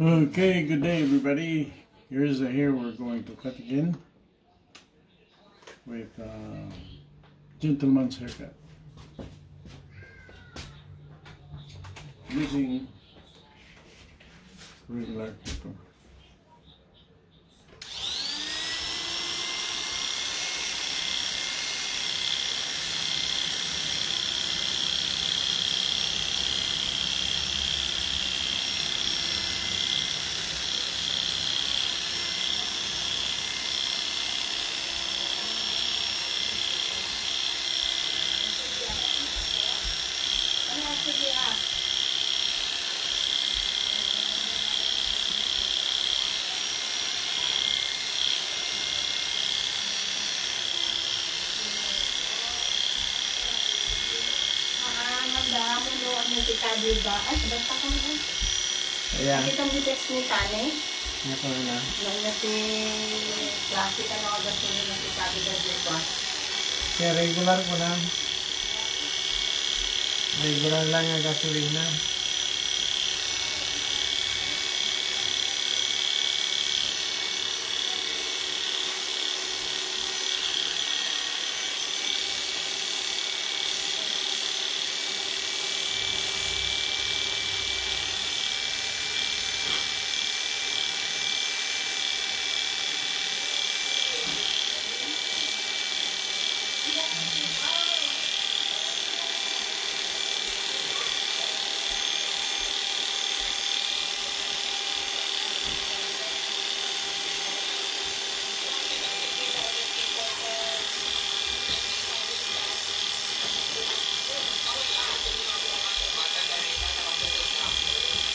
Okay, good day everybody. Here's the hair we're going to cut again with gentleman's haircut using regular clipper. Ay, basta ka mo. Ayan. Nakita mo text ni Tane? Ito na. Nang nasi klase ka na ako gasolina na si Sabi Dadlito. Kaya regular ko na. Regular lang ang gasolina.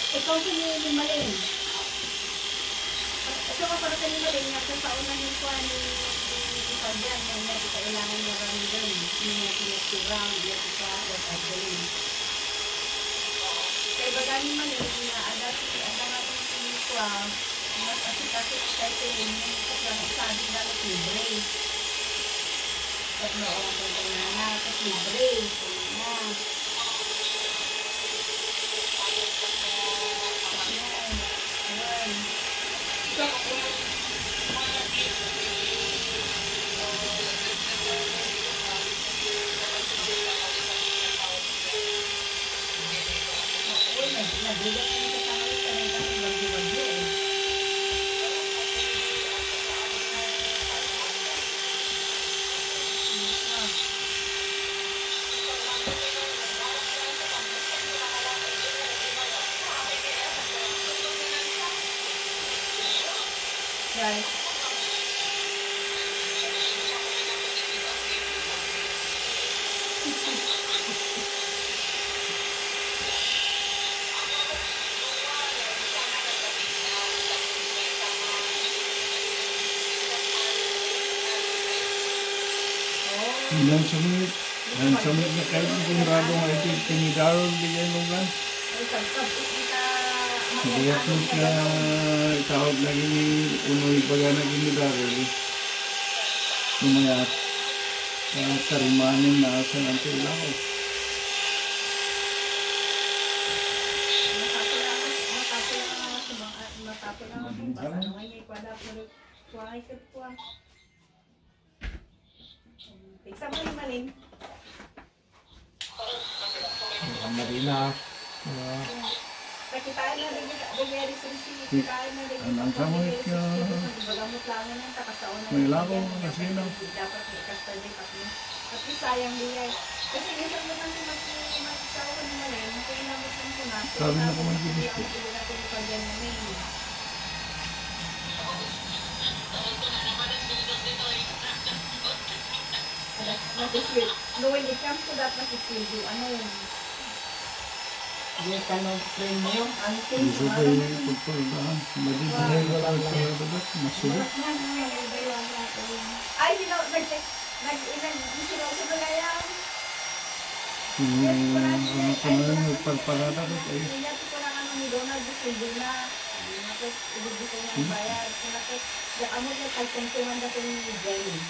Ikaw si Malin. Ito ka para sa Malin, sa unahin ko ni Pagyan, na kailangan mo rin doon. Yung pinag-round, yung sa-agot at doon. Kaya baga ni Malin, ada nga itong sinikwa, mas asik-asik kahit yung sabi na libre. At noong na libre. Right. Dan sumit na kayo kung rado nga ito tinidarol bigay lugan. Hindi ako siya tawag lagi ni unoy baga na tinidarol. Lumayat. Karimanin na asa ng tilaw. Iksa mo ni Malin. Marina. Pakitaan na rin yung bumeri sa resipi. Pakitaan na rin yung bumeri sa resipi. Bagamot lang ng takasaon na. May lako na sino. Dapat may kastadi pati. Pati sayang biyay. Kasi minsan mo nang mag-isawa ko ni Malin. Kaya inabot lang ko na. Sabi na ko mag-ibis ko. Nasiswil. No, when it comes to that, nasiswil yung ano yun. Hindi ka no-train mo yung anting. Gusto ko yung pagpulbahan. Madibigay ko lang sa masulit. Ay, nag-sinaw sa balayan. Ano ko na yung nagpagparada ko tayo. Ingat ko lang ano ni Donald, gusto na. Tapos, ibigay ko na ang bayad. Tapos, amo niya, pagkuntungan na ko ni Jenny.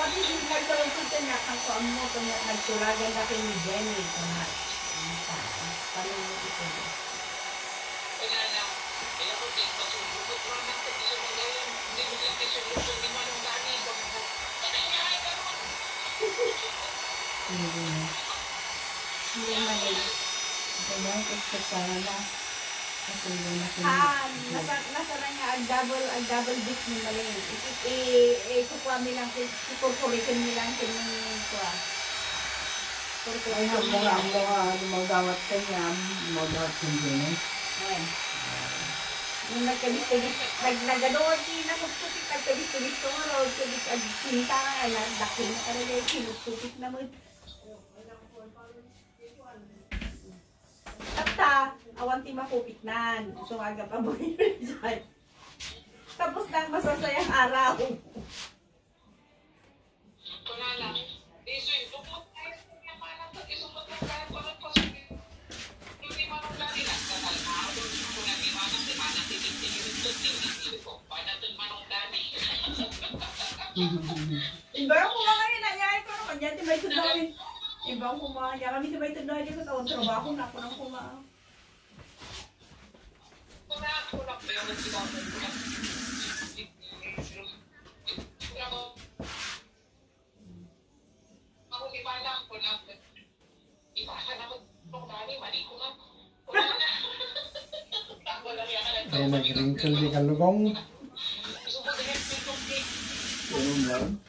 at least nagsulod ka niya, ang kuan mo, kung nagsulagan na kayo ni Jenny, kung na, paano mo ito? Kaya lang, kaya ko din, pasulubot ko naman sa gusto mo ngayon, hindi mo lang kisulubot ni Manong Dani, pagkakay ka naman. Hindi mali. Kaya gusto para na. Kasi yun na Nasa na nga ang double dip ni mali. Kukuha mi lang, corporation mi lang kinong kuha. ay ang mga magawat kanya, magawat kanya. Yung nagkabis-kabis, kinakupupit, nagkabis-kabis ko nga raw, kinita nga, dakin na talaga yung kinupupit na mo. Tapta, awan ti makupit nan, sumaga pa mo yun dyan. Tapos nang masasayang araw. Wala lang. Isoy, bukod tayo sa kanya malang at isumot lang kahit parang pasukin. Hindi Manong Dani lang. Kasal na ako doon. Kung nang imanang di manang titig-tigil ito, tinig-tigil ko. Paano doon Manong Dani? Iba yung kumanga yun, nangyay ko naman yan, di ba ito dawin? Iba yung kumanga niya, kami di ba ito dawin dito, tawang trabaho na ako ng kumanga. Kung ako lang ba yung nagsigawan ko lang. Ako di ba lang ko lang. Ipasa na ko nung Dani, mali ko lang. Wala na. Tako lang yan. Ay, nag-wrinkle di kalugong. Subod na yung pitong cake. Ganun lang.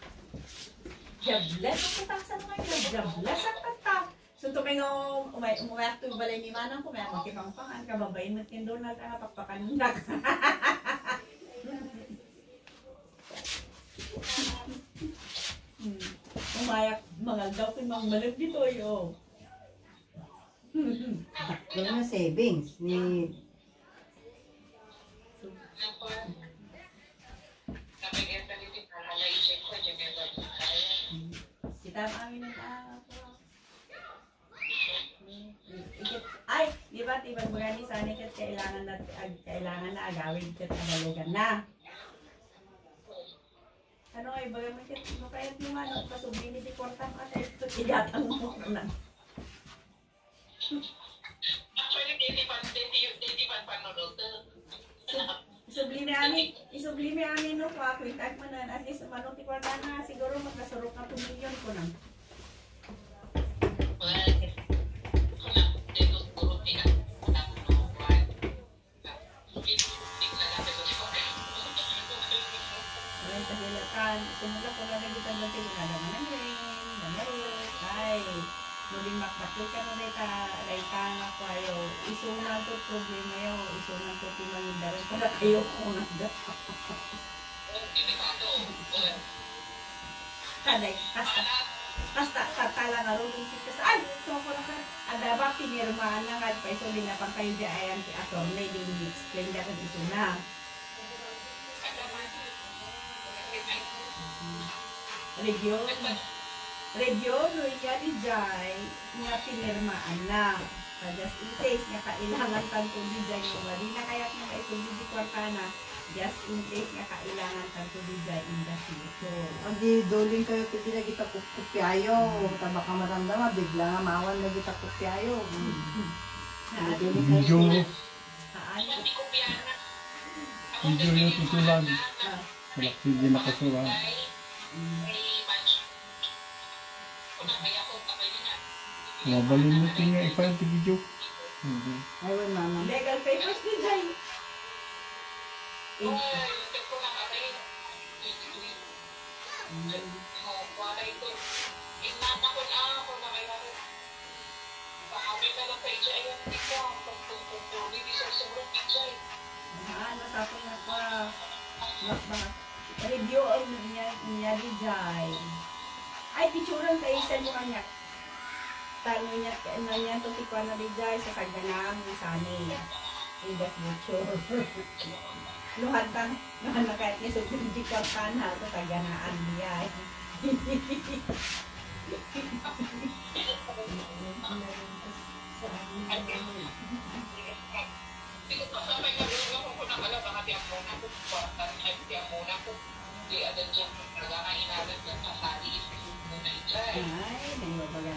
Jablas ang katasan mo ngayon, jablas ang kata. So tumingong, umayak to yung balay ni Manang, kumayak magkipangpangan, kababayin mo kin Donald, ang kapagpakanundag. Umayak, mga daw kung mga malag dito yo. Taklo na savings ni Kita amin ng ay, di ba tibag mga ni sana kat kailangan na agawin kat agalugan na. Ano ay baga mo kat mo kayat mo ano pasubli ni di kortang at ito igatang mo na. Actually, dati panunod. Isublime amin no pa kwitag mo na at least manong ti kwarta na siguro magkasurok na 2 million ko na. Simula ko na nagitan ng tinagam ng ring, damarot, ay, muling makbaklo ka na rayta nga ko ayo, isunan to problema yo, isunan to timangindaran para kayo kung nagda. Kaday, basta tatala nga rin kita sa, ay, so ko na ka, ada ba pinirmahan na nga, paiso din na pang kayo di ayan ti attorney, din explain ka sa isuna. Region, ya di jay, nga pinirmaan na. Just in case, nga kailangan tanto di jay, yung wali na kaya't nga kaisubi di kwartana, just in case nga kailangan tanto di jay in the future. o di doling kayo pwede na kita kupyayo. Baka maramdaman, bigla nga mawan na kita kupyayo. Video. Haan? Video yung titulan. Wala hindi nakasuran. Mabalin mo ito nga i-file the video. Ayun mama. Legal papers di jay. Nasapon nga pa. Review ang niya di jay. Ay, picturean kayo sa mo kanya. Tanong niya, to tikwa na di jay sa saganang ni Sani. In the future. Luhan na kahit niya sa hindi kwartana sa saganaan niya. Di ada yang nagkakainalan yan sa sari.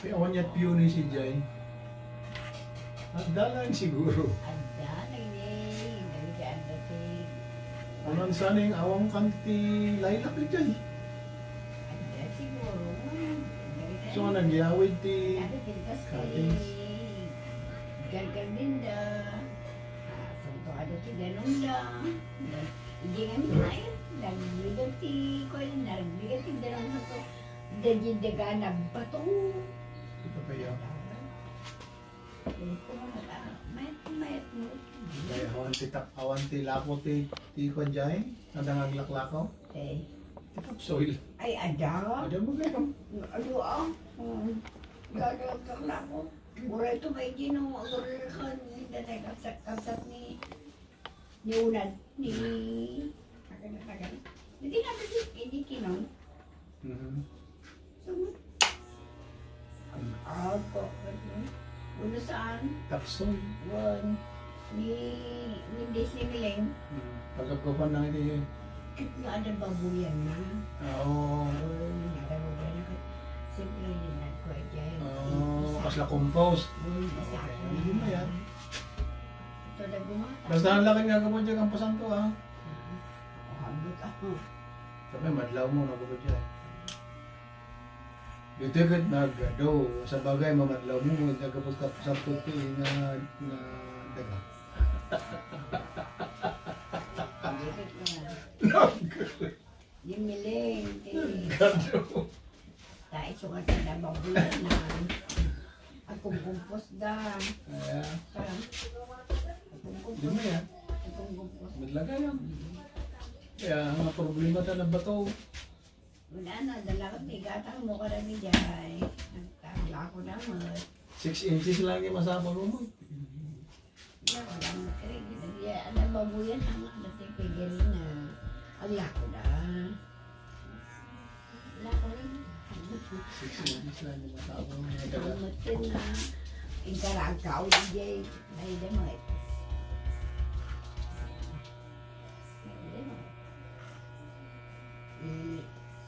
Kaya niya piyo ni si Jay. Nagdalan siguro. Ada lagi dari ke anda sih. Anong sana yung awang kanti laylak ni Jay. Ada siguro. So nga nagyawid ti Ada kita cuttings. stay. Gargar din da. Santo ada ti ganun da. Hindi nga minay. Nagbigat ti ko nagbigat ti dalang sa to. Dagidaga nagbato. Ito kaya. Mayat mo. Kaya awan ti lapo ti konjay, nadang aglaklakaw. Eh. Soil. Ay, ada. Ada mo kayo. Ano ah? Gagawag lang ako. Mura ito may ginawa. Mura ka ni Danay kapsat ni Unad. Ni... Tagal. Hindi natin hindi kinom. So, ako. Uno saan? Taksoy. One. Ni Disney Miling. Pagkakupan lang ito yun. Nga ada babuyan na. Oo. Ada babuyan na. Simple din na ko dyan. Oo. Kasla compost. Hindi mo yan. Ito na bumata. Basta ang laki nga kapag dyan ang pasan ko ha. Habot ako. Sabi, madlaw mo na kapag dyan. Dito agad nagado. Sa bagay, mamadlaw mo. Kapag sa puti na daga. Yung miling. Dahil sukat na babuyan na. Akong kumpos da. Ayan. Akong Hindi mo kumpos. yan. Akong kumpos. Madlaga yan. Kaya ang problema ta ng bato. Wala na, dala ko tigatang mo ka rin dyan. Nagtagla ko naman. 6 inches lang yung masapang mo. Wala mo kaya. Ano babuyan ang natigpigil na. Ang lako na. Lako rin. 6 inches lang yung masapang mo. Kamatin na. Inkaragaw DJ. Ay, damay.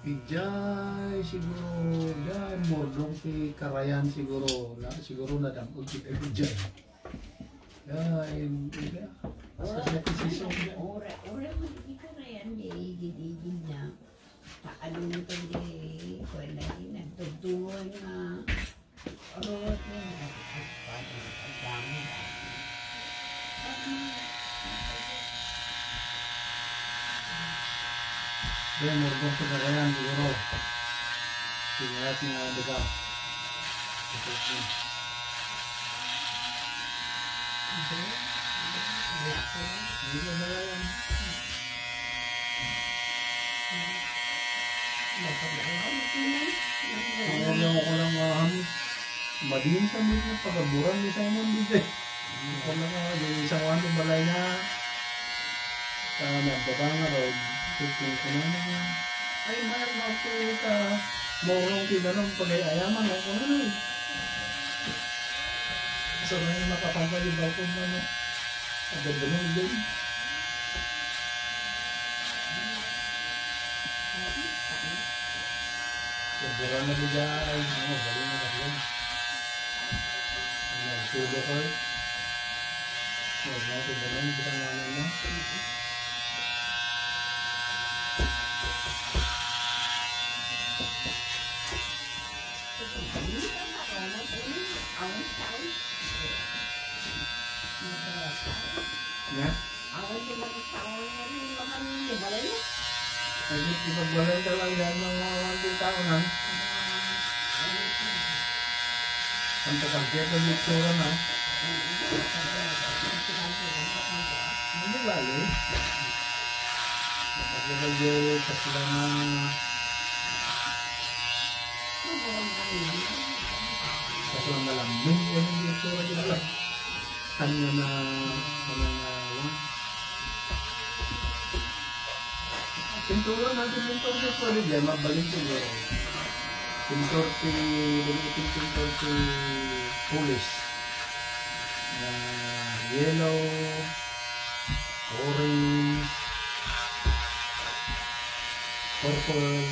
Pijay siguro yan mordong si Karayan siguro na damog kita pijay. Yan ila. Sa season yan. Ora mo di ka na yan digid na. Ano nito di ko na nagtugtungan na. Orot na ang dami. Yan mordong si Karayan siguro. Sinyarat nga daga. Hindi na ba yan? Ang ano ko lang madiin sa mga pagaburan ni Simon DJ. Ako lang isang wano balay na nagdaka nga road. Tukin ko na naman. Ay, mayroon ba ito ka morong tinanong pag-ayaman ako na nun. So, na yung makapagay yung balkon na no. Agad-ganong din. Sobrang na bigay. Bali na natin. Sudo ko. Huwag natin ganun. Bitang naman na. Ya? Ay, ipagbalay ka lang yan ng mga taonan. Ang takagkit ang itsura na. Hindi bali. Kapag-ibagay pa sila ng kasulang malambing. Yan ang itsura nila. Kanya na lang. Pintura natin pintor sa solid yan, mabalik siguro. Pintor si polish. Yellow, orange, purple.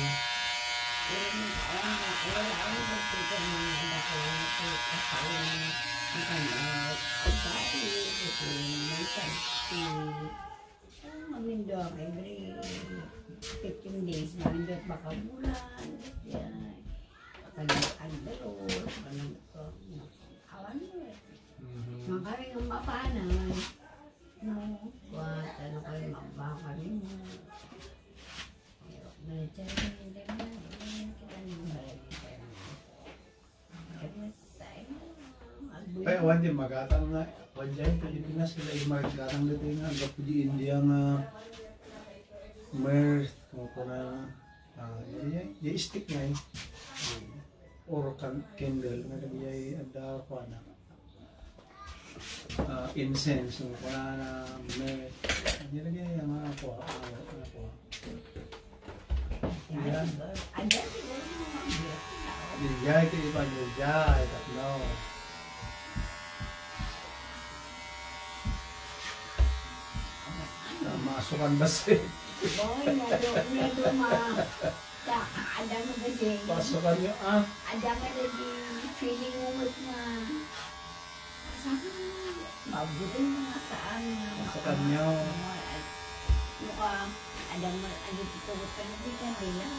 Mamindok every 15 days, mamindok baka bulan, yan. Pagkakaan dalos, awan mo eh. Makari ng mapanay. No, what, ano kayo, mabaka rin mo. Medyo, Kaya awan din magatang nga. Awan dyan, Pilipinas sila yung magatang dito nga. Agap di India nga. Mer, kung ko na. Yung stick nga eh. Or candle. Nga yung ada ko na. Incense. Kung ko na mer. Nilagay yung mga ako. Yan. Nilagay ko iba nilagay. Tatlo. Masukan ba siya? Boy, nado ada mo kasi. Pasukan niyo Ada nga na di feeling mo na. Sabi mabuti na saan. Pasukan niyo. Mukha, ada mo, ano dito ko ka na di ka nila.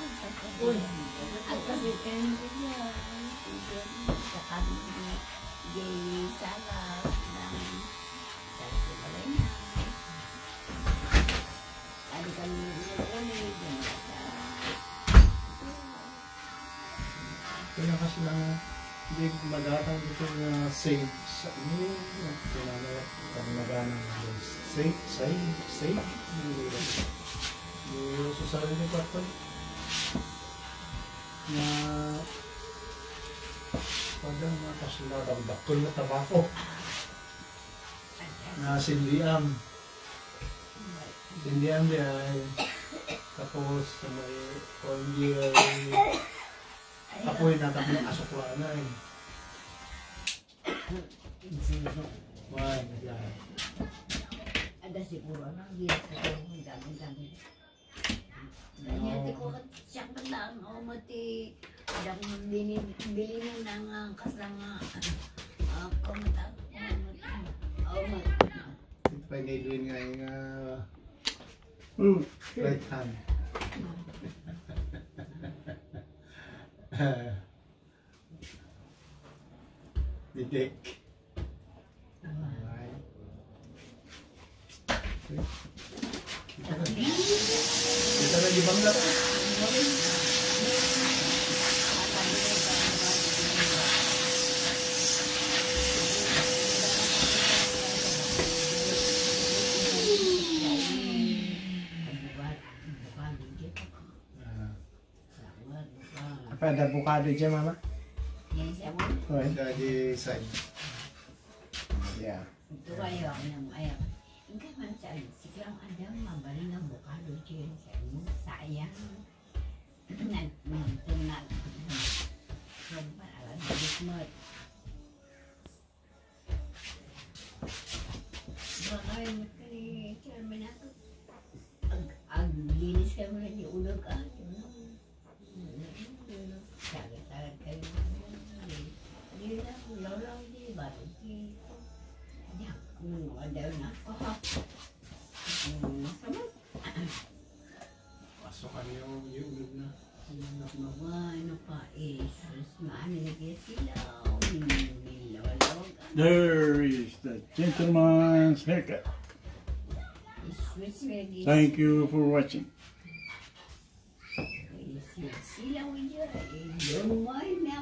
At kasi ka na nila. Sa kami di salad ng salad na. Ada kami nilagay. Kaya kasi lang hindi magatang dito na save sa inyo. Kailangan kami maganang save. Yung susarili ni Patol na parang makasunadang bakol na tabako na sindiam dia tapos may oil apoy na tapos asukla na eh. Why? Ada siguro nang dia sa dami. Kanya ko siya ka lang o mati ada bili mo nang kasama komenta Ito pa ngayon nga yung right hand. Didik. Alright. Kita lagi bangga. Apa ada avocado aja mama? Oh, dari side. Ya. Itu ayaw ng ayaw. Hindi man siya, siklang ada mabali ng bukado siya sa sayang. Nagtunag. Sobrang alam, bismot. Bakay mo kani, chairman ako. Ang linis ka mo na di ulog ka. Sagat-sagat kayo. Hindi na, ulaw-ulaw di ba? Ada na. Pasukan yung ulog na. Ano pa Jesus, maano lagi sila. Nilawag. There is the gentleman's haircut. Thank you for watching. Sila mo yun. Lumay na